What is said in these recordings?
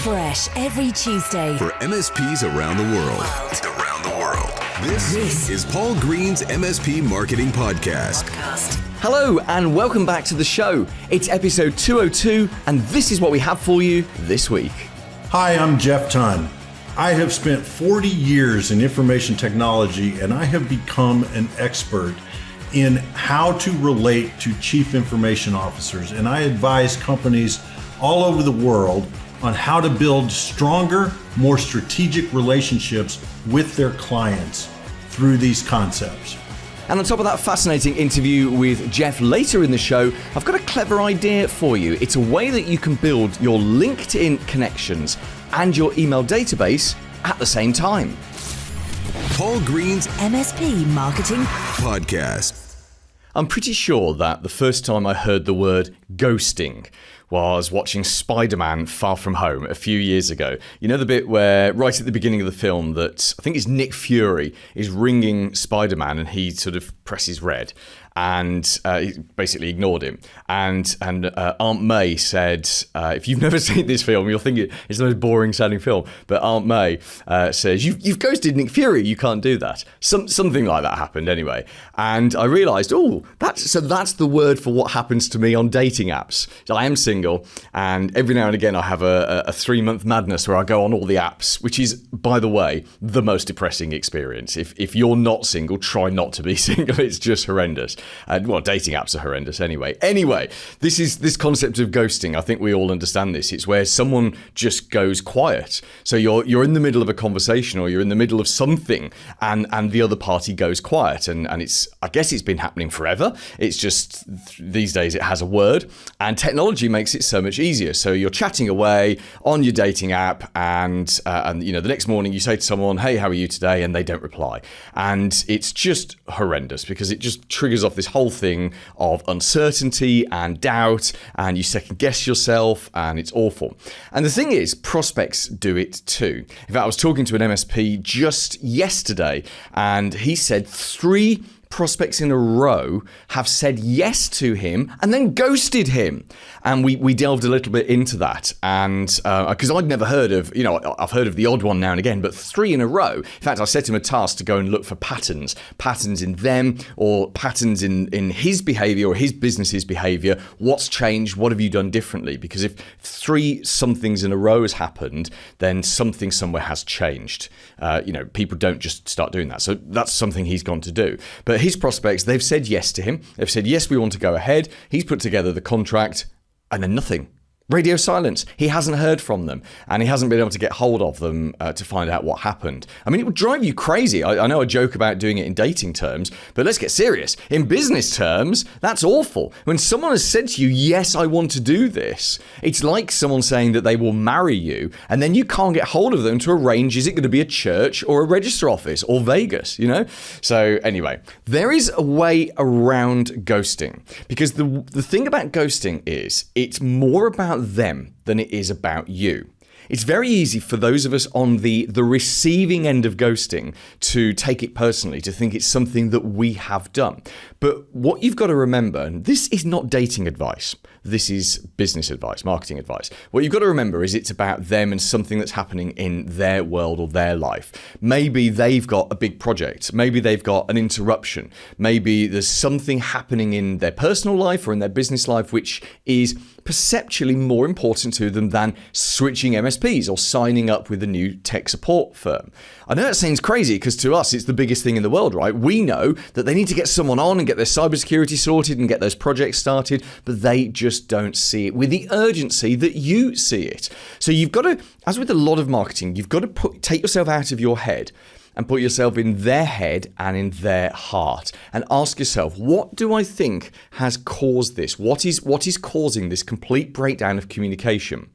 Fresh every Tuesday for MSPs around the world. This is Paul Green's MSP Marketing Podcast. Hello and welcome back to the show. It's episode 202 and this is what we have for you this week. Hi, I'm Jeff Tunn. I have spent 40 years in information technology and I have become an expert in how to relate to chief information officers. And I advise companies all over the world on how to build stronger, more strategic relationships with their clients through these concepts. And on top of that fascinating interview with Jeff later in the show, I've got a clever idea for you. It's a way that you can build your LinkedIn connections and your email database at the same time. Paul Green's MSP Marketing Podcast. I'm pretty sure that the first time I heard the word ghosting was watching Spider-Man Far From Home a few years ago. You know the bit where, right at the beginning of the film, that I think it's Nick Fury is ringing Spider-Man and he sort of presses red and he basically ignored him. And Aunt May said, if you've never seen this film, you'll think it's the most boring sounding film. But Aunt May says, you've ghosted Nick Fury, you can't do that. Something like that happened anyway. And I realised, that's the word for what happens to me on dating apps. I am single, and every now and again I have a 3-month madness where I go on all the apps, which is, by the way, the most depressing experience. If you're not single, try not to be single. It's just horrendous. Dating apps are horrendous anyway. Anyway, this concept of ghosting, I think we all understand this. It's where someone just goes quiet. So you're in the middle of a conversation or you're in the middle of something and the other party goes quiet. And I guess it's been happening forever. It's just these days it has a word, and technology makes it so much easier. So you're chatting away on your dating app and the next morning you say to someone, hey, how are you today? And they don't reply. And it's just horrendous because it just triggers off this whole thing of uncertainty and doubt, and you second guess yourself, and it's awful. And the thing is, prospects do it too. In fact, I was talking to an MSP just yesterday, and he said 3 prospects in a row have said yes to him and then ghosted him. And we delved a little bit into that. And because I'd never heard of, I've heard of the odd one now and again, but 3 in a row. In fact, I set him a task to go and look for patterns in them or patterns in his behavior or his business's behavior. What's changed? What have you done differently? Because if 3 somethings in a row has happened, then something somewhere has changed. People don't just start doing that. So that's something he's gone to do. But his prospects, they've said yes to him. They've said, yes, we want to go ahead. He's put together the contract and then nothing. Radio silence. He hasn't heard from them, and he hasn't been able to get hold of them to find out what happened. I mean, it would drive you crazy. I know I joke about doing it in dating terms, but let's get serious. In business terms, that's awful. When someone has said to you, yes, I want to do this, it's like someone saying that they will marry you, and then you can't get hold of them to arrange, is it going to be a church or a register office or Vegas, So anyway, there is a way around ghosting, because the thing about ghosting is it's more about them than it is about you. It's very easy for those of us on the receiving end of ghosting to take it personally, to think it's something that we have done. But what you've got to remember, and this is not dating advice, this is business advice, marketing advice. What you've got to remember is it's about them and something that's happening in their world or their life. Maybe they've got a big project. Maybe they've got an interruption. Maybe there's something happening in their personal life or in their business life which is perceptually more important to them than switching MSPs or signing up with a new tech support firm. I know that seems crazy because to us it's the biggest thing in the world, right? We know that they need to get someone on and get their cybersecurity sorted and get those projects started, but they just don't see it with the urgency that you see it. So you've got to, as with a lot of marketing, you've got to take yourself out of your head and put yourself in their head and in their heart and ask yourself, what do I think has caused this? What is causing this complete breakdown of communication?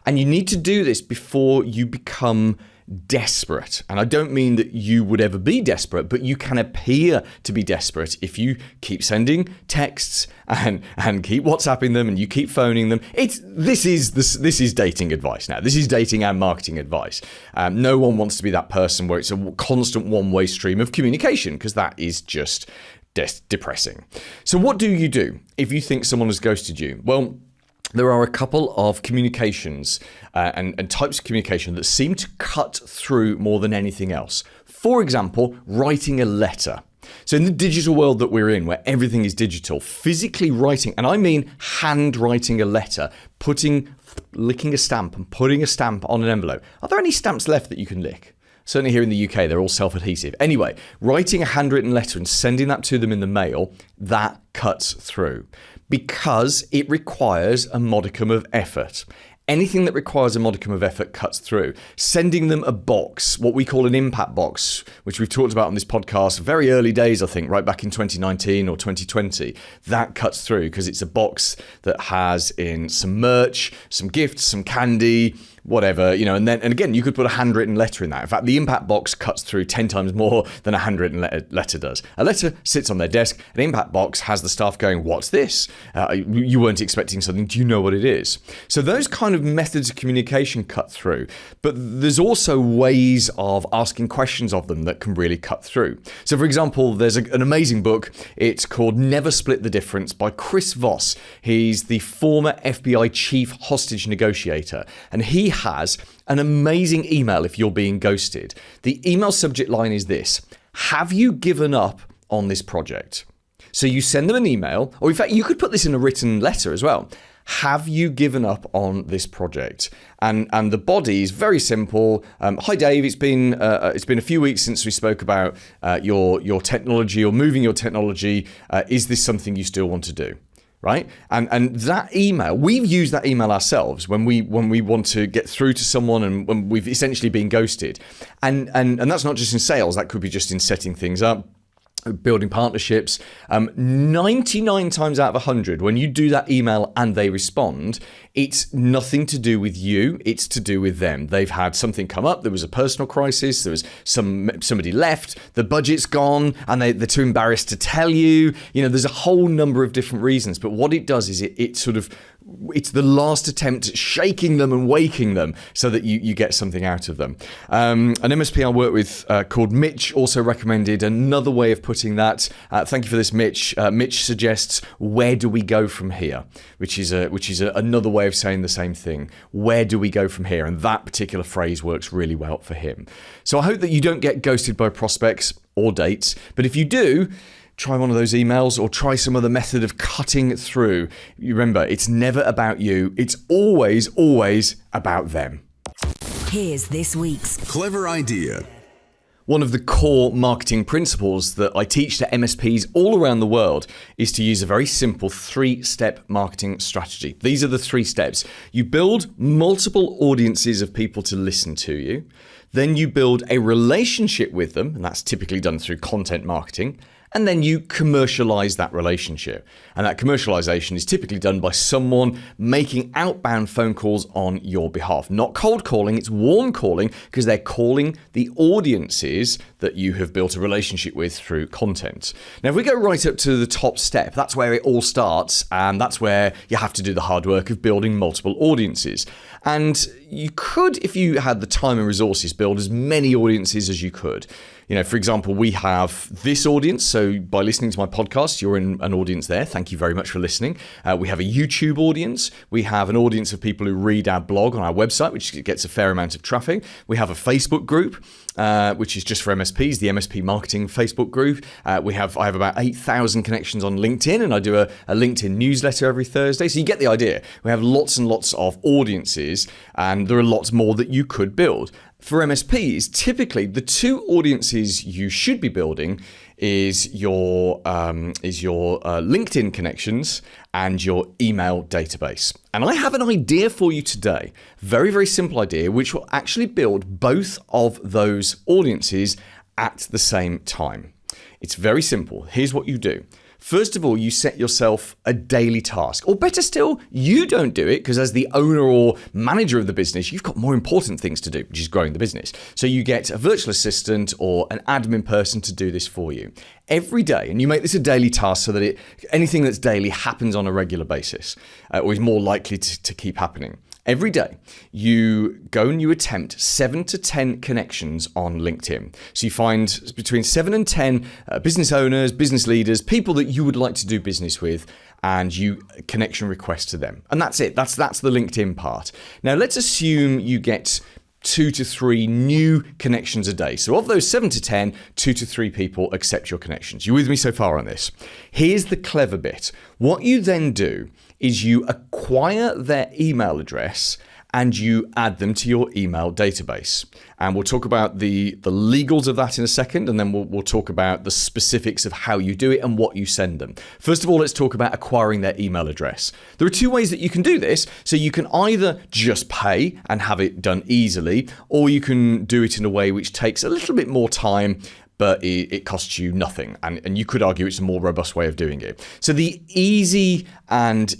And you need to do this before you become desperate. And I don't mean that you would ever be desperate, but you can appear to be desperate if you keep sending texts and keep WhatsApping them and you keep phoning them. This is dating advice now. This is dating and marketing advice. No one wants to be that person where it's a constant one-way stream of communication, because that is just depressing. So what do you do if you think someone has ghosted you? Well, there are a couple of communications and types of communication that seem to cut through more than anything else. For example, writing a letter. So in the digital world that we're in, where everything is digital, physically writing, and I mean handwriting a letter, licking a stamp and putting a stamp on an envelope. Are there any stamps left that you can lick? Certainly here in the UK, they're all self-adhesive. Anyway, writing a handwritten letter and sending that to them in the mail, that cuts through because it requires a modicum of effort. Anything that requires a modicum of effort cuts through. Sending them a box, what we call an impact box, which we've talked about on this podcast, very early days, I think, right back in 2019 or 2020, that cuts through because it's a box that has in some merch, some gifts, some candy, whatever, and again, you could put a handwritten letter in that. In fact, the impact box cuts through 10 times more than a handwritten letter does. A letter sits on their desk. An impact box has the staff going, what's this? You weren't expecting something. Do you know what it is? So those kind of methods of communication cut through. But there's also ways of asking questions of them that can really cut through. So for example, there's an amazing book. It's called Never Split the Difference by Chris Voss. He's the former FBI chief hostage negotiator. And he has an amazing email if you're being ghosted. The email subject line is this: have you given up on this project? So you send them an email, or in fact, you could put this in a written letter as well. Have you given up on this project? And the body is very simple. Hi Dave, it's been a few weeks since we spoke about your technology or moving your technology. Is this something you still want to do? Right? And that email, we've used that email ourselves when we want to get through to someone and when we've essentially been ghosted. And that's not just in sales, that could be just in setting things up, building partnerships. 99 times out of 100, when you do that email and they respond, it's nothing to do with you, it's to do with them. They've had something come up, there was a personal crisis, there was somebody left, the budget's gone, and they're too embarrassed to tell you. There's a whole number of different reasons, but what it does is it's the last attempt at shaking them and waking them so that you get something out of them. An MSP I work with called Mitch also recommended another way of putting that. Thank you for this, Mitch. Mitch suggests, where do we go from here? Which is another way of saying the same thing. Where do we go from here? And that particular phrase works really well for him. So I hope that you don't get ghosted by prospects or dates, but if you do, try one of those emails or try some other method of cutting through. You remember, it's never about you. It's always, always about them. Here's this week's Clever idea. One of the core marketing principles that I teach to MSPs all around the world is to use a very simple 3-step marketing strategy. These are the 3 steps. You build multiple audiences of people to listen to you. Then you build a relationship with them, and that's typically done through content marketing. And then you commercialize that relationship. And that commercialization is typically done by someone making outbound phone calls on your behalf. Not cold calling, it's warm calling, because they're calling the audiences that you have built a relationship with through content. Now, if we go right up to the top step, that's where it all starts. And that's where you have to do the hard work of building multiple audiences. And you could, if you had the time and resources, build as many audiences as you could. For example, we have this audience. So by listening to my podcast, you're in an audience there. Thank you very much for listening. We have a YouTube audience. We have an audience of people who read our blog on our website, which gets a fair amount of traffic. We have a Facebook group, which is just for MSPs, the MSP Marketing Facebook group. I have about 8,000 connections on LinkedIn, and I do a LinkedIn newsletter every Thursday. So you get the idea. We have lots and lots of audiences, and there are lots more that you could build. For MSPs, typically the 2 audiences you should be building is your LinkedIn connections and your email database. And I have an idea for you today, very, very simple idea, which will actually build both of those audiences at the same time. It's very simple. Here's what you do. First of all, you set yourself a daily task. Or better still, you don't do it because as the owner or manager of the business, you've got more important things to do, which is growing the business. So you get a virtual assistant or an admin person to do this for you every day. And you make this a daily task so that anything that's daily happens on a regular basis or is more likely to keep happening. Every day, you go and you attempt 7 to 10 connections on LinkedIn. So you find between 7 and 10 business owners, business leaders, people that you would like to do business with, and you connection request to them. And that's it. That's the LinkedIn part. Now, let's assume you get 2 to 3 new connections a day. So of those 7 to 10, 2 to 3 people accept your connections. You with me so far on this? Here's the clever bit. What you then do is you acquire their email address and you add them to your email database. And we'll talk about the legals of that in a second, and then we'll talk about the specifics of how you do it and what you send them. First of all, let's talk about acquiring their email address. There are 2 ways that you can do this. So you can either just pay and have it done easily, or you can do it in a way which takes a little bit more time, but it costs you nothing. And you could argue it's a more robust way of doing it. So the easy and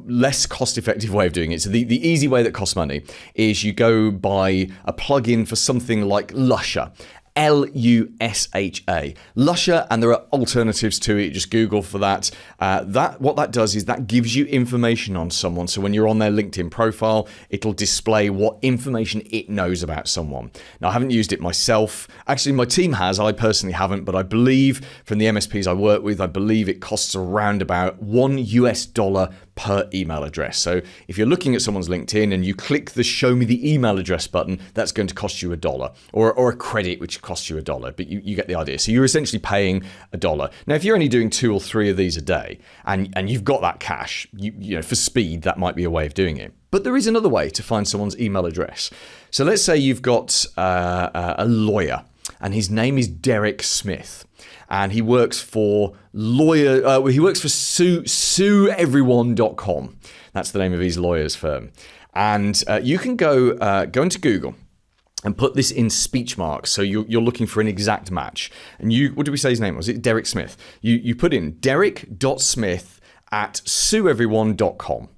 less cost-effective way of doing it, so the easy way that costs money, is you go buy a plugin for something like Lusha. Lusha. Lusha, and there are alternatives to it. Just Google for that. What that does is that gives you information on someone. So when you're on their LinkedIn profile, it'll display what information it knows about someone. Now, I haven't used it myself. Actually, my team has. I personally haven't, but I believe from the MSPs I work with, I believe it costs around about $1 per email address. So if you're looking at someone's LinkedIn and you click the show me the email address button, that's going to cost you $1, or a credit which costs you $1, but you get the idea. So you're essentially paying $1. Now, if you're only doing 2 or 3 of these a day and you've got that cash, you know, for speed, that might be a way of doing it. But there is another way to find someone's email address. So let's say you've got a lawyer and his name is Derek Smith. And he works for SueEveryone.com. That's the name of his lawyer's firm. And you can go into Google and put this in speech marks. So you're looking for an exact match. And what did we say his name was? It Derek Smith. You put in derek.smith@SueEveryone.com.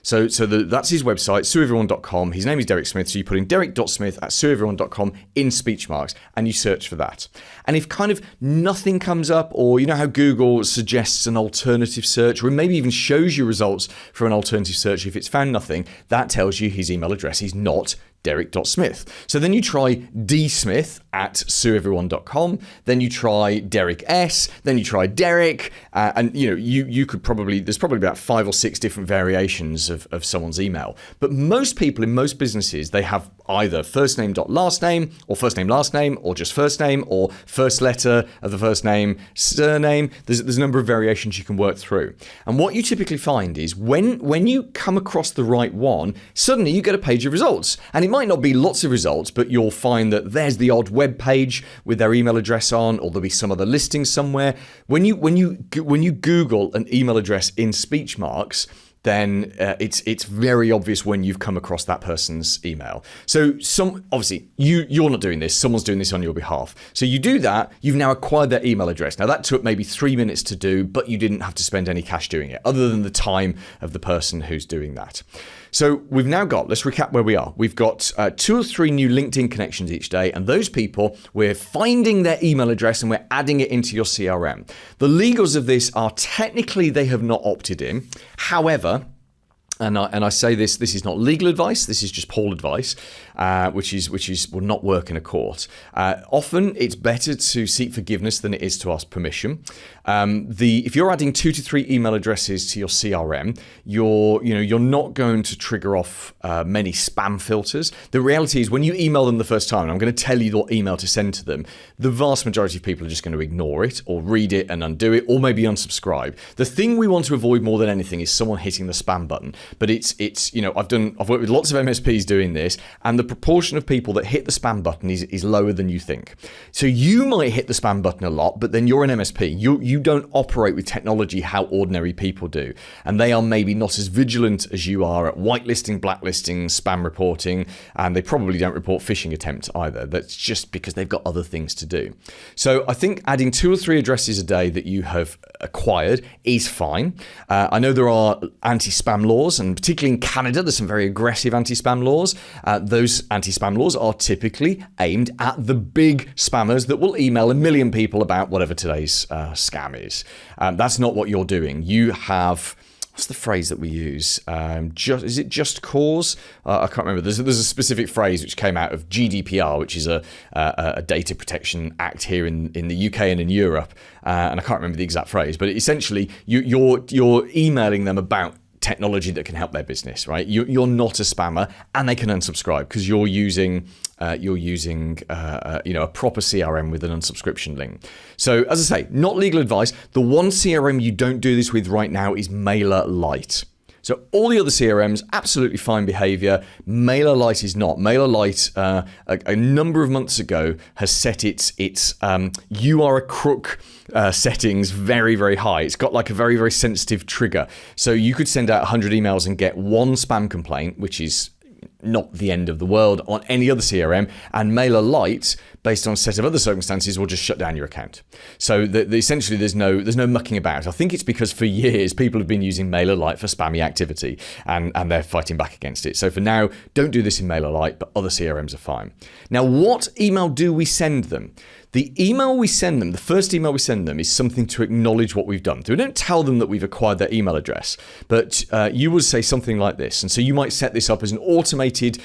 So that's his website, SueEveryone.com. His name is Derek Smith. So you put in derek.smith@SueEveryone.com in speech marks and you search for that. And if kind of nothing comes up, or you know how Google suggests an alternative search, or maybe even shows you results for an alternative search, if it's found nothing, that tells you his email address is not Derek.Smith. So then you try dsmith@SueEveryone.com, then you try Derek S, then you try Derek, and you know you could there's probably about 5 or 6 different variations of someone's email. But most people in most businesses, they have either first name dot last name, or first name last name, or just first name, or first letter of the first name, surname. There's a number of variations you can work through. And what you typically find is when you come across the right one, suddenly you get a page of results. And it might not be lots of results, but you'll find that there's the odd web page with their email address on, or there'll be some other listing somewhere. When you Google an email address in speech marks, then it's very obvious when you've come across that person's email. So obviously you're not doing this, someone's doing this on your behalf. So you do that, you've now acquired their email address. Now that took maybe 3 minutes to do, but you didn't have to spend any cash doing it, other than the time of the person who's doing that. So we've now got, let's recap where we are. We've got 2 or 3 new LinkedIn connections each day, and those people, we're finding their email address and we're adding it into your CRM. The legals of this are technically they have not opted in. However, and I say this is not legal advice, this is just Paul advice, which will not work in a court. Often it's better to seek forgiveness than it is to ask permission. If you're adding 2 to 3 email addresses to your CRM, you're not going to trigger off many spam filters. The reality is when you email them the first time, and I'm going to tell you what email to send to them, the vast majority of people are just going to ignore it, or read it and undo it, or maybe unsubscribe. The thing we want to avoid more than anything is someone hitting the spam button. But it's I've worked with lots of MSPs doing this, and the proportion of people that hit the spam button is lower than you think. So you might hit the spam button a lot, but then you're an MSP. You don't operate with technology how ordinary people do, and they are maybe not as vigilant as you are at whitelisting, blacklisting, spam reporting, and they probably don't report phishing attempts either. That's just because they've got other things to do. So I think adding 2 or 3 addresses a day that you have acquired is fine. I know there are anti-spam laws, and particularly in Canada, there's some very aggressive anti-spam laws. Those anti-spam laws are typically aimed at the big spammers that will email 1 million people about whatever today's scam is. That's not what you're doing. You have what's the phrase that we use? Is it just cause? I can't remember. There's a specific phrase which came out of GDPR, which is a data protection act here in the UK and in Europe, and I can't remember the exact phrase, but essentially you're emailing them about technology that can help their business, right? You're not a spammer, and they can unsubscribe because you're using a proper CRM with an unsubscription link. So as I say, not legal advice. The one CRM you don't do this with right now is MailerLite. So all the other CRMs, absolutely fine behavior. MailerLite is not. MailerLite, a number of months ago, has set its you are a crook settings very, very high. It's got like a very, very sensitive trigger. So you could send out 100 emails and get one spam complaint, which is not the end of the world on any other CRM, and MailerLite, based on a set of other circumstances, will just shut down your account. So essentially there's no mucking about. I think it's because for years people have been using MailerLite for spammy activity, and they're fighting back against it. So for now, don't do this in MailerLite, but other CRMs are fine. Now, what email do we send them? The email we send them, the first email we send them, is something to acknowledge what we've done. So we don't tell them that we've acquired their email address, but you would say something like this. And so you might set this up as an automated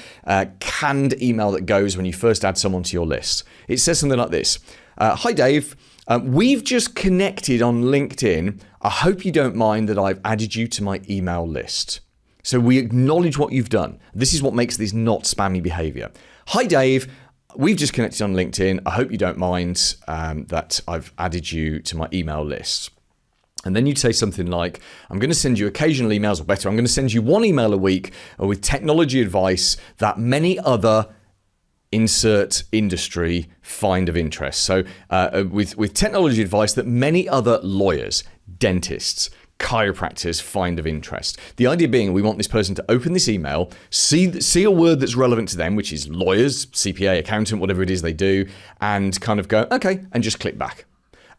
canned email that goes when you first add someone to your list. It says something like this. Hi, Dave. We've just connected on LinkedIn. I hope you don't mind that I've added you to my email list. So we acknowledge what you've done. This is what makes this not spammy behavior. Hi, Dave. We've just connected on LinkedIn. I hope you don't mind that I've added you to my email list. And then you'd say something like, I'm going to send you occasional emails, or better, I'm going to send you one email a week with technology advice that many other insert industry find of interest. So with technology advice that many other lawyers, dentists, chiropractors find of interest. The idea being we want this person to open this email, see a word that's relevant to them, which is lawyers, CPA, accountant, whatever it is they do, and kind of go, okay, and just click back.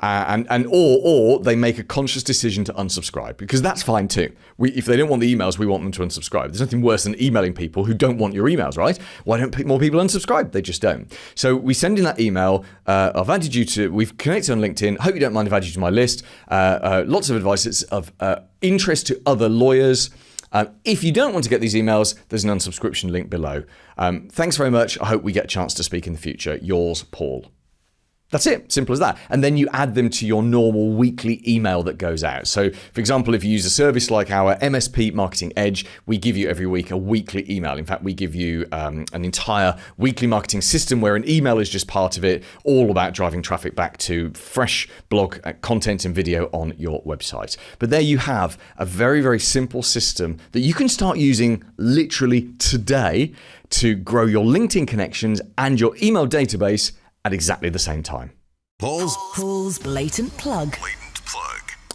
Or they make a conscious decision to unsubscribe, because that's fine too. If they don't want the emails, we want them to unsubscribe. There's nothing worse than emailing people who don't want your emails, right? Why don't more people unsubscribe? They just don't. So we send in that email. We've connected on LinkedIn. Hope you don't mind if I add you to my list. Lots of advice that's of interest to other lawyers. If you don't want to get these emails, there's an unsubscription link below. Thanks very much. I hope we get a chance to speak in the future. Yours, Paul. That's it. Simple as that. And then you add them to your normal weekly email that goes out. So, for example, if you use a service like our MSP Marketing Edge, we give you every week a weekly email. In fact, we give you an entire weekly marketing system where an email is just part of it, all about driving traffic back to fresh blog content and video on your website. But there you have a very, very simple system that you can start using literally today to grow your LinkedIn connections and your email database at exactly the same time. Paul's blatant plug.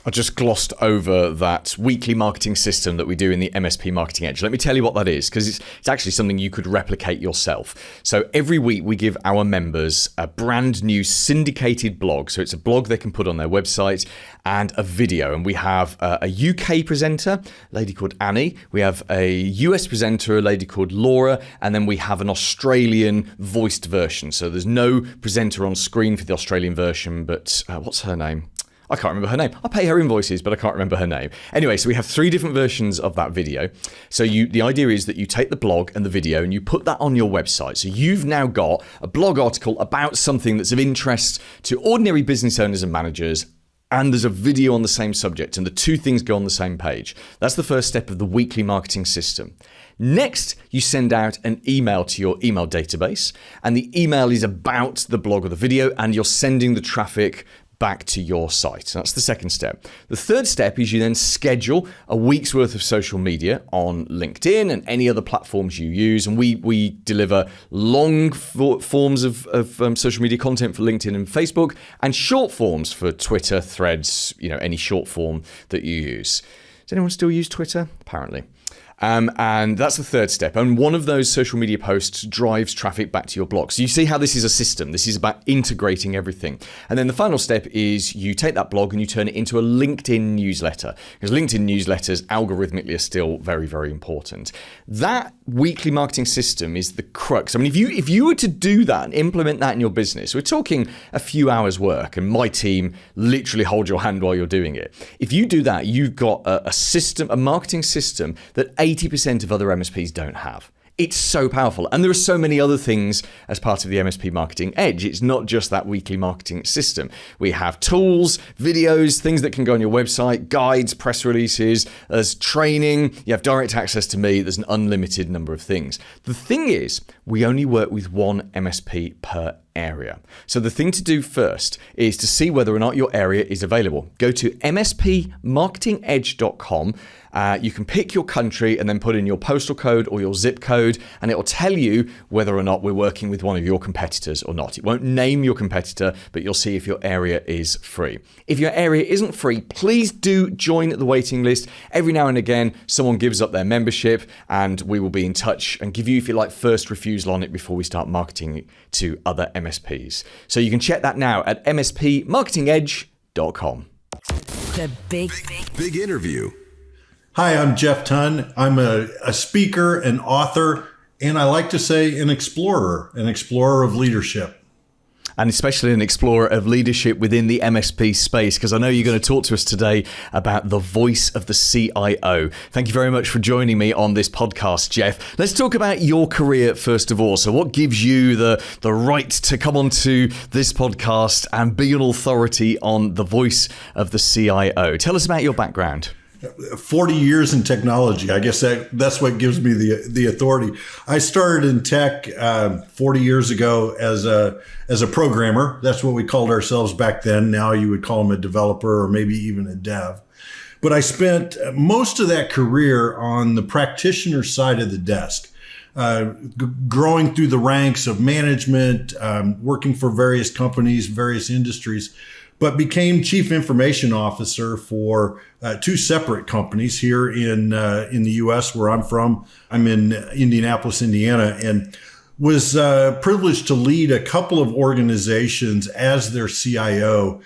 I just glossed over that weekly marketing system that we do in the MSP Marketing Edge. Let me tell you what that is, because it's actually something you could replicate yourself. So every week we give our members a brand new syndicated blog. So it's a blog they can put on their website and a video. And we have a UK presenter, a lady called Annie. We have a US presenter, a lady called Laura. And then we have an Australian voiced version. So there's no presenter on screen for the Australian version, but what's her name? I can't remember her name. I pay her invoices, but I can't remember her name. Anyway, so we have 3 different versions of that video. So the idea is that you take the blog and the video and you put that on your website. So you've now got a blog article about something that's of interest to ordinary business owners and managers, and there's a video on the same subject, and the 2 things go on the same page. That's the first step of the weekly marketing system. Next, you send out an email to your email database, and the email is about the blog or the video, and you're sending the traffic back to your site. That's the second step. The third step is you then schedule a week's worth of social media on LinkedIn and any other platforms you use. And we deliver long forms of social media content for LinkedIn and Facebook, and short forms for Twitter, Threads, any short form that you use. Does anyone still use Twitter? Apparently. And that's the third step. And one of those social media posts drives traffic back to your blog. So you see how this is a system. This is about integrating everything. And then the final step is you take that blog and you turn it into a LinkedIn newsletter, because LinkedIn newsletters algorithmically are still very, very important. That weekly marketing system is the crux. I mean, if you were to do that and implement that in your business, we're talking a few hours work, and my team literally hold your hand while you're doing it. If you do that, you've got a system, a marketing system that 80% of other MSPs don't have. It's so powerful. And there are so many other things as part of the MSP Marketing Edge. It's not just that weekly marketing system. We have tools, videos, things that can go on your website, guides, press releases, there's training, you have direct access to me, there's an unlimited number of things. The thing is, we only work with one MSP per area. So the thing to do first is to see whether or not your area is available. Go to mspmarketingedge.com. You can pick your country and then put in your postal code or your zip code, and it will tell you whether or not we're working with one of your competitors or not. It won't name your competitor, but you'll see if your area is free. If your area isn't free, please do join the waiting list. Every now and again, someone gives up their membership, and we will be in touch and give you, if you like, first refusal on it before we start marketing it to other MSPs. So you can check that now at mspmarketingedge.com. The big interview. Hi, I'm Jeff Tunn. I'm a speaker, an author, and I like to say an explorer of leadership. And especially an explorer of leadership within the MSP space, because I know you're going to talk to us today about the voice of the CIO. Thank you very much for joining me on this podcast, Jeff. Let's talk about your career first of all. So what gives you the right to come onto this podcast and be an authority on the voice of the CIO? Tell us about your background. 40 years in technology. I guess that's what gives me the authority. I started in tech 40 years ago as a programmer. That's what we called ourselves back then. Now you would call them a developer or maybe even a dev. But I spent most of that career on the practitioner side of the desk, growing through the ranks of management, working for various companies, various industries, but became chief information officer for two separate companies here in the U.S. where I'm from. I'm in Indianapolis, Indiana, and was privileged to lead a couple of organizations as their CIO.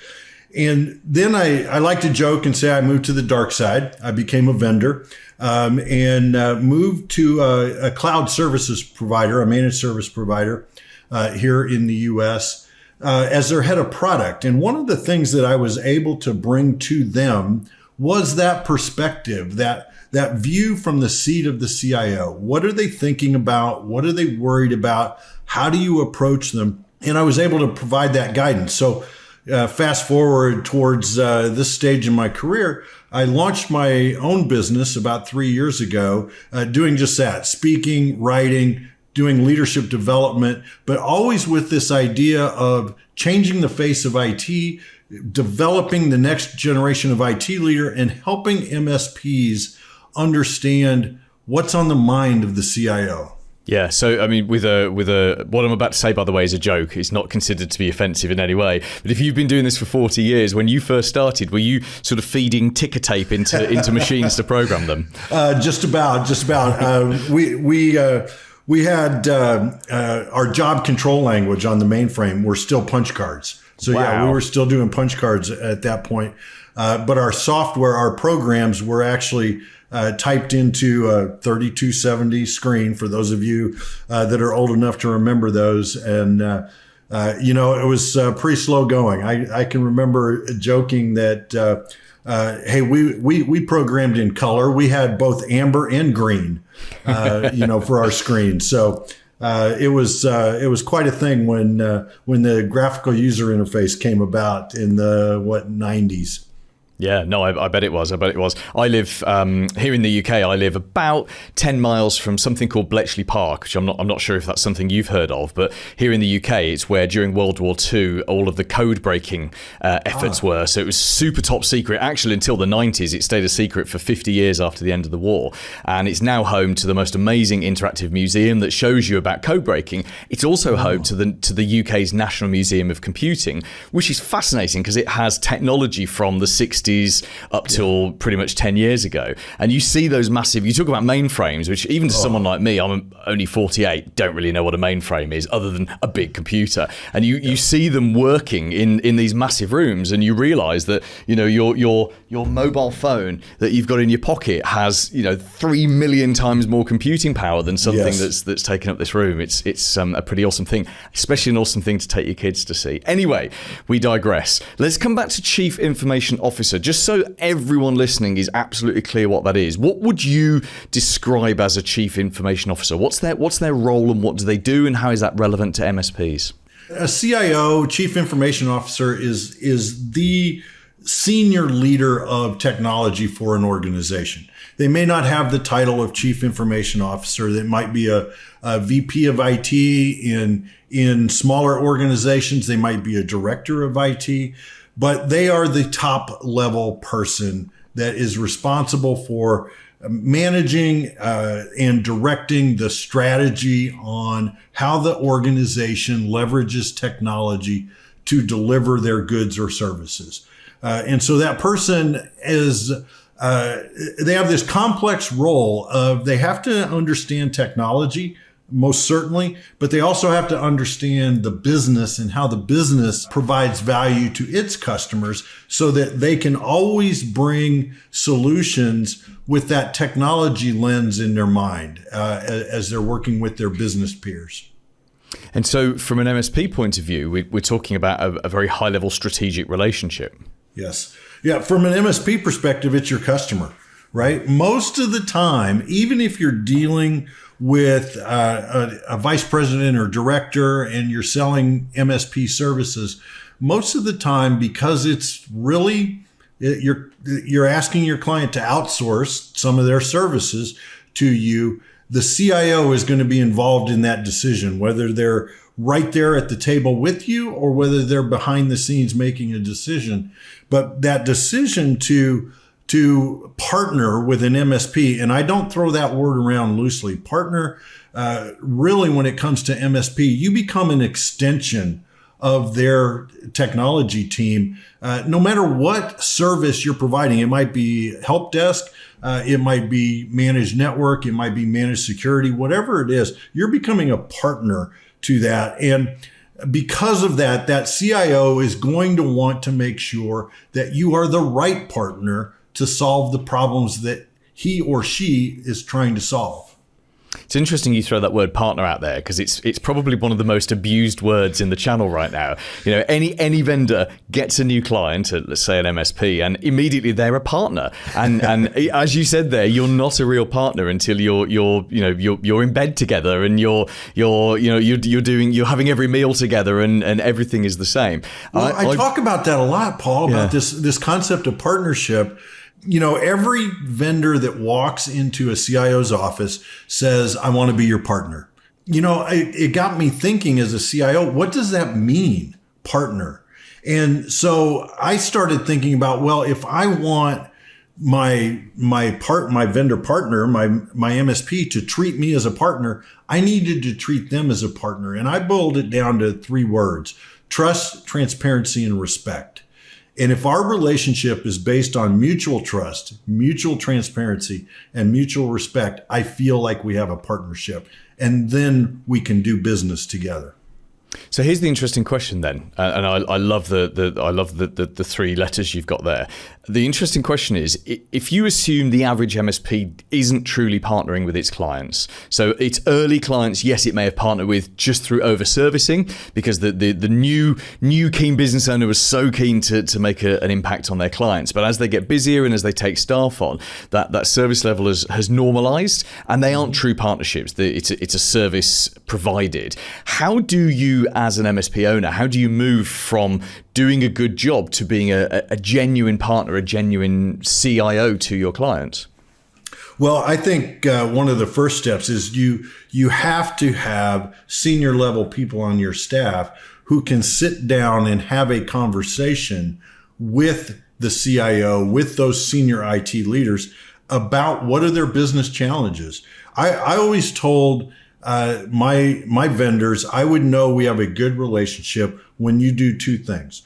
And then I like to joke and say I moved to the dark side. I became a vendor and moved to a cloud services provider, a managed service provider here in the U.S., as their head of product. And one of the things that I was able to bring to them was that perspective, that view from the seat of the CIO. What are they thinking about? What are they worried about? How do you approach them? And I was able to provide that guidance. So fast forward towards this stage in my career, I launched my own business about 3 years ago, doing just that, speaking, writing, doing leadership development, but always with this idea of changing the face of IT, developing the next generation of IT leader, and helping MSPs understand what's on the mind of the CIO. Yeah, so I mean, with what I'm about to say, by the way, is a joke. It's not considered to be offensive in any way. But if you've been doing this for 40 years, when you first started, were you sort of feeding ticker tape into machines to program them? Just about. We had our job control language on the mainframe were still punch cards. So wow. Yeah, we were still doing punch cards at that point. But our software, our programs were actually typed into a 3270 screen for those of you that are old enough to remember those. And, it was pretty slow going. I can remember joking that, hey, we programmed in color. We had both amber and green, for our screen. So it was quite a thing when the graphical user interface came about in the 90s. Yeah, no, I bet it was. I live here in the UK. I live about 10 miles from something called Bletchley Park, which I'm not sure if that's something you've heard of. But here in the UK, it's where during World War II, all of the code breaking efforts were. So it was super top secret. Actually, until the 90s, it stayed a secret for 50 years after the end of the war. And it's now home to the most amazing interactive museum that shows you about code breaking. It's also home to the UK's National Museum of Computing, which is fascinating because it has technology from the 60s 60s up till pretty much 10 years ago. And you see those massive, you talk about mainframes, which even to someone like me, I'm only 48, don't really know what a mainframe is other than a big computer. And you see them working in these massive rooms, and you realize that, your mobile phone that you've got in your pocket has, 3 million times more computing power than something that's taken up this room. It's a pretty awesome thing, especially an awesome thing to take your kids to see. Anyway, we digress. Let's come back to Chief Information Officer, just so everyone listening is absolutely clear what that is. What would you describe as a Chief Information Officer? What's their role, and what do they do, and how is that relevant to MSPs? A CIO, Chief Information Officer, is the senior leader of technology for an organization. They may not have the title of Chief Information Officer. They might be a VP of IT in smaller organizations. They might be a director of IT, but they are the top level person that is responsible for managing and directing the strategy on how the organization leverages technology to deliver their goods or services. And so that person is, they have this complex role of, they have to understand technology, most certainly, but they also have to understand the business and how the business provides value to its customers so that they can always bring solutions with that technology lens in their mind as they're working with their business peers. And so from an MSP point of view, we're talking about a very high-level strategic relationship. Yes. Yeah. From an MSP perspective, it's your customer, right? Most of the time, even if you're dealing with a vice president or director and you're selling MSP services, most of the time, because it's really, you're asking your client to outsource some of their services to you, the CIO is going to be involved in that decision, whether they're right there at the table with you or whether they're behind the scenes making a decision. But that decision to partner with an MSP, and I don't throw that word around loosely, partner, really when it comes to MSP, you become an extension of their technology team. No matter what service you're providing, it might be help desk, it might be managed network, it might be managed security, whatever it is, you're becoming a partner to that. And because of that, that CIO is going to want to make sure that you are the right partner to solve the problems that he or she is trying to solve. It's interesting you throw that word partner out there, because it's probably one of the most abused words in the channel right now. Any vendor gets a new client, let's say an MSP, and immediately they're a partner. And as you said there, you're not a real partner until you're in bed together and you're having every meal together and everything is the same. Well, I talk about that a lot, Paul, about this concept of partnership. Every vendor that walks into a CIO's office says, I want to be your partner. It got me thinking as a CIO, what does that mean, partner? And so I started thinking about, well, if I want my vendor partner, my MSP to treat me as a partner, I needed to treat them as a partner. And I boiled it down to 3 words: trust, transparency, and respect. And if our relationship is based on mutual trust, mutual transparency, and mutual respect, I feel like we have a partnership, and then we can do business together. So here's the interesting question then, and I love the 3 letters you've got there. The interesting question is, if you assume the average MSP isn't truly partnering with its clients, so its early clients, yes, it may have partnered with just through over-servicing, because the new keen business owner was so keen to make an impact on their clients. But as they get busier and as they take staff on, that service level has normalized, and they aren't true partnerships. It's a service provided. How do you, as an MSP owner, how do you move from doing a good job to being a genuine partner, a genuine CIO to your clients? Well, I think one of the first steps is you have to have senior level people on your staff who can sit down and have a conversation with the CIO, with those senior IT leaders about what are their business challenges. I always told my vendors, I would know we have a good relationship when you do 2 things.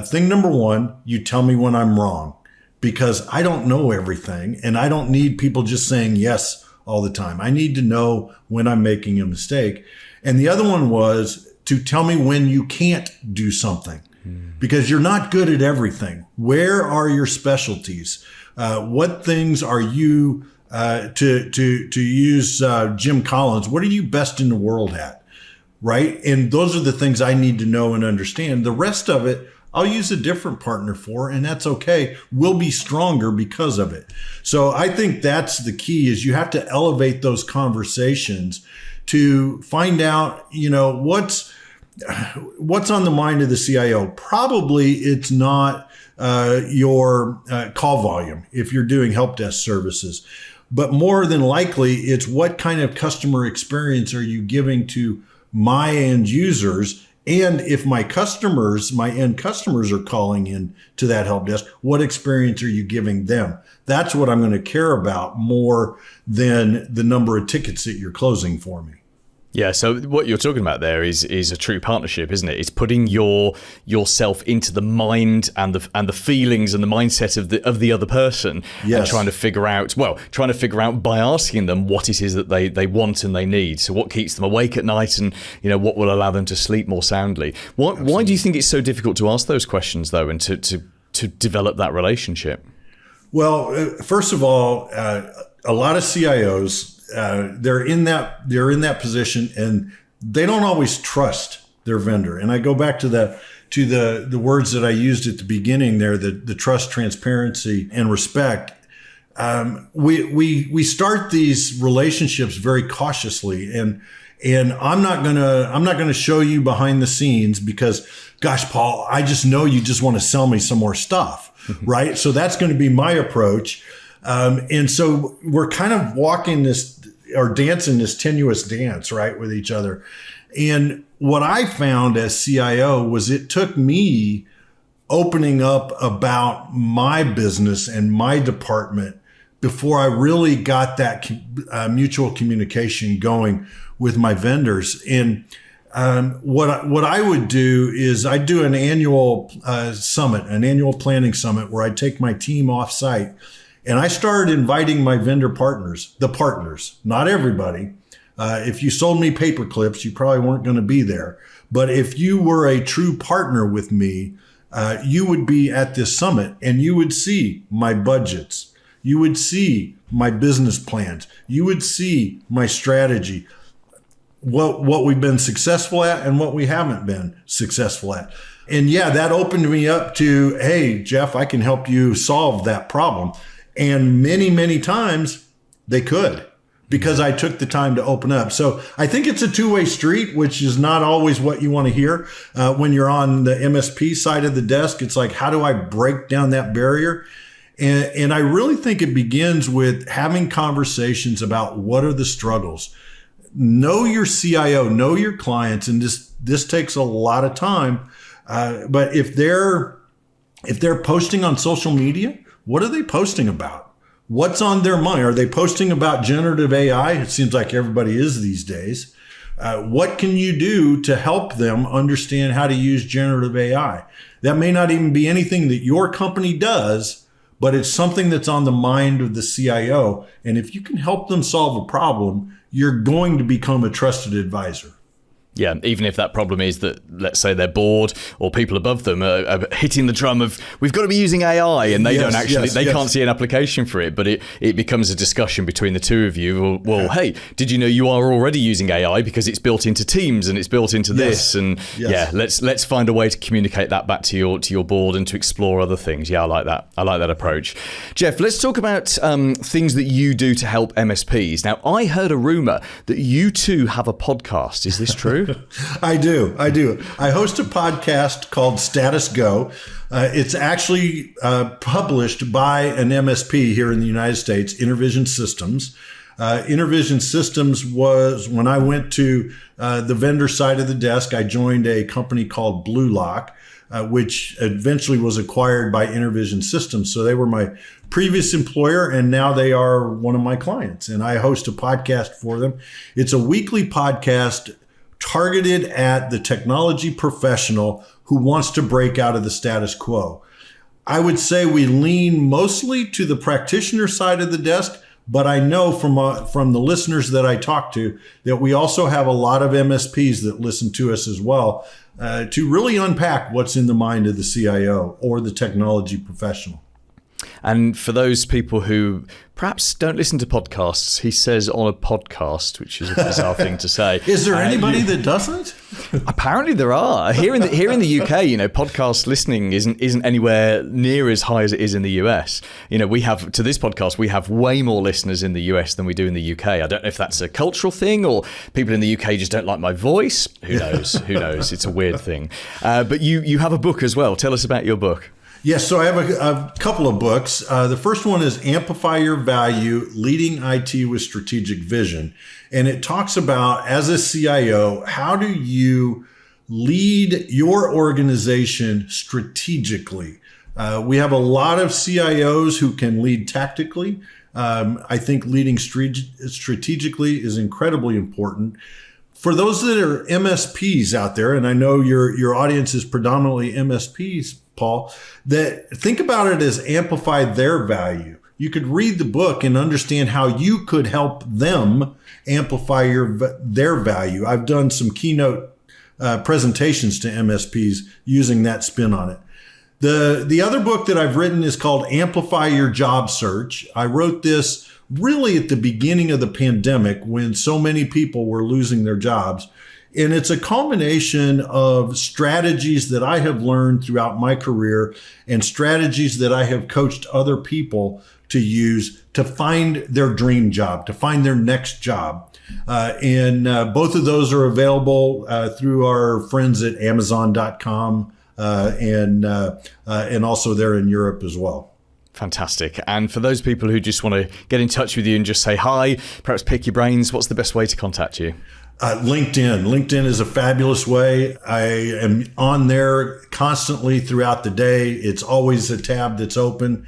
Thing number 1, you tell me when I'm wrong. because I don't know everything, and I don't need people just saying yes all the time. I need to know when I'm making a mistake. And the other one was to tell me when you can't do something, because you're not good at everything. Where are your specialties? What things are you, to use Jim Collins, what are you best in the world at? Right? And those are the things I need to know and understand. The rest of it, I'll use a different partner for, and that's okay. We'll be stronger because of it. So I think that's the key, is you have to elevate those conversations to find out, what's on the mind of the CIO. Probably it's not your call volume if you're doing help desk services, but more than likely it's what kind of customer experience are you giving to my end users. And if my end customers are calling in to that help desk, what experience are you giving them? That's what I'm going to care about more than the number of tickets that you're closing for me. Yeah, so what you're talking about there is a true partnership, isn't it? It's putting yourself into the mind and the feelings and the mindset of the other person, yes, and trying to figure out by asking them what it is that they want and they need. So what keeps them awake at night, and what will allow them to sleep more soundly. Why do you think it's so difficult to ask those questions though, and to develop that relationship? Well, first of all, a lot of CIOs, they're in that position, and they don't always trust their vendor. And I go back to the words that I used at the beginning there, the trust, transparency, and respect. We start these relationships very cautiously, and I'm not gonna show you behind the scenes because, gosh, Paul, I just know you just want to sell me some more stuff, right? So that's going to be my approach. And so we're kind of dancing this tenuous dance, right, with each other. And what I found as CIO was it took me opening up about my business and my department before I really got that mutual communication going with my vendors. And what I would do is I do an annual an annual planning summit where I take my team off site. And I started inviting my vendor partners, not everybody. If you sold me paper clips, you probably weren't going to be there. But if you were a true partner with me, you would be at this summit, and you would see my budgets. You would see my business plans. You would see my strategy, what we've been successful at and what we haven't been successful at. And yeah, that opened me up to, hey, Jeff, I can help you solve that problem. And many, many times they could, because I took the time to open up. So I think it's a two-way street, which is not always what you want to hear. When you're on the MSP side of the desk, it's like, how do I break down that barrier? And I really think it begins with having conversations about what are the struggles. Know your CIO, know your clients, and this takes a lot of time. But if they're posting on social media, what are they posting about? What's on their mind? Are they posting about generative AI? It seems like everybody is these days. What can you do to help them understand how to use generative AI? That may not even be anything that your company does, but it's something that's on the mind of the CIO. And if you can help them solve a problem, you're going to become a trusted advisor. Yeah, even if that problem is that, let's say, they're bored, or people above them are hitting the drum of, we've got to be using AI, and they can't see an application for it, but it becomes a discussion between the two of you. Well, hey, did you know you are already using AI because it's built into Teams and it's built into this? And let's find a way to communicate that back to your board and to explore other things. Yeah, I like that. I like that approach. Jeff, let's talk about things that you do to help MSPs. Now, I heard a rumor that you too have a podcast. Is this true? I do. I host a podcast called Status Go. It's actually published by an MSP here in the United States, Intervision Systems. Intervision Systems was, when I went to the vendor side of the desk, I joined a company called Blue Lock, which eventually was acquired by Intervision Systems. So they were my previous employer, and now they are one of my clients. And I host a podcast for them. It's a weekly podcast targeted at the technology professional who wants to break out of the status quo. I would say we lean mostly to the practitioner side of the desk, but I know from the listeners that I talk to that we also have a lot of MSPs that listen to us as well to really unpack what's in the mind of the CIO or the technology professional. And for those people who perhaps don't listen to podcasts, he says on a podcast, which is a bizarre thing to say. Is there anybody that doesn't? Apparently there are. Here in the UK, podcast listening isn't anywhere near as high as it is in the US. We have, to this podcast, we have way more listeners in the US than we do in the UK. I don't know if that's a cultural thing or people in the UK just don't like my voice. Who knows? Who knows? It's a weird thing. But you have a book as well. Tell us about your book. Yes, so I have a couple of books. The first one is Amplify Your Value, Leading IT with Strategic Vision. And it talks about, as a CIO, how do you lead your organization strategically? We have a lot of CIOs who can lead tactically. I think leading strategically is incredibly important. For those that are MSPs out there, and I know your audience is predominantly MSPs, Paul, that think about it as amplify their value. You could read the book and understand how you could help them amplify their value. I've done some keynote presentations to MSPs using that spin on it. The other book that I've written is called Amplify Your Job Search. I wrote this really at the beginning of the pandemic when so many people were losing their jobs. And it's a culmination of strategies that I have learned throughout my career and strategies that I have coached other people to use to find their dream job, to find their next job. And both of those are available through our friends at Amazon.com and also there in Europe as well. Fantastic. And for those people who just want to get in touch with you and just say hi, perhaps pick your brains, what's the best way to contact you? LinkedIn. LinkedIn is a fabulous way. I am on there constantly throughout the day. It's always a tab that's open.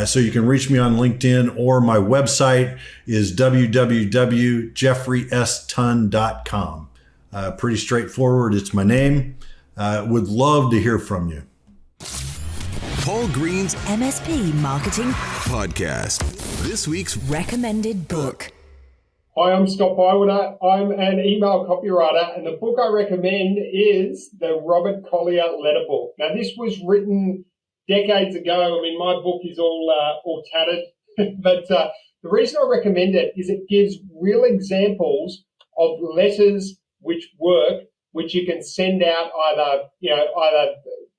So you can reach me on LinkedIn, or my website is www.jeffreystun.com. Pretty straightforward. It's my name. Would love to hear from you. Paul Green's MSP Marketing Podcast. This week's recommended book. Hi, I'm Scott Bywater. I'm an email copywriter, and the book I recommend is the Robert Collier Letter Book. Now, this was written decades ago. I mean, my book is all tattered, but the reason I recommend it is it gives real examples of letters which work, which you can send out either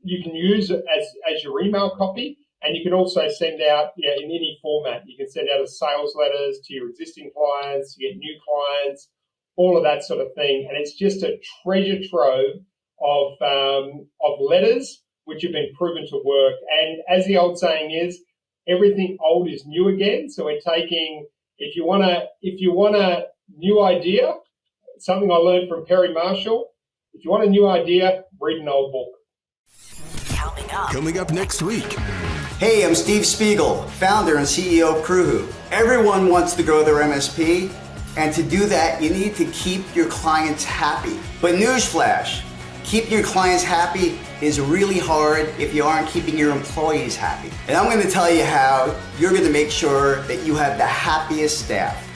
you can use as your email copy, and you can also send out in any format. You can send out as sales letters to your existing clients, to get new clients, all of that sort of thing. And it's just a treasure trove of letters which have been proven to work. And as the old saying is, everything old is new again. So we're taking, if you want a new idea, something I learned from Perry Marshall, if you want a new idea, read an old book. Coming up next week. Hey, I'm Steve Spiegel, founder and CEO of Crewhoo. Everyone wants to grow their MSP, and to do that, you need to keep your clients happy. But newsflash, keeping your clients happy is really hard if you aren't keeping your employees happy. And I'm going to tell you how you're going to make sure that you have the happiest staff.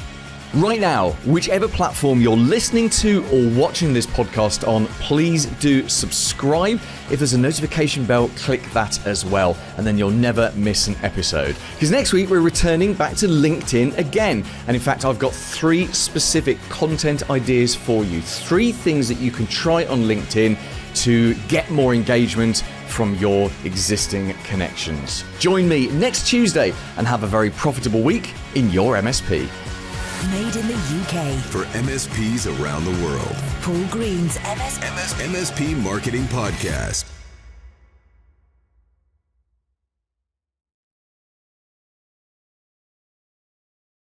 Right now, whichever platform you're listening to or watching this podcast on, please do subscribe. If there's a notification bell, click that as well, and then you'll never miss an episode. Because next week, we're returning back to LinkedIn again. And in fact, I've got 3 specific content ideas for you. 3 things that you can try on LinkedIn to get more engagement from your existing connections. Join me next Tuesday and have a very profitable week in your MSP. Made in the UK. For MSPs around the world. Paul Green's MSP Marketing Podcast.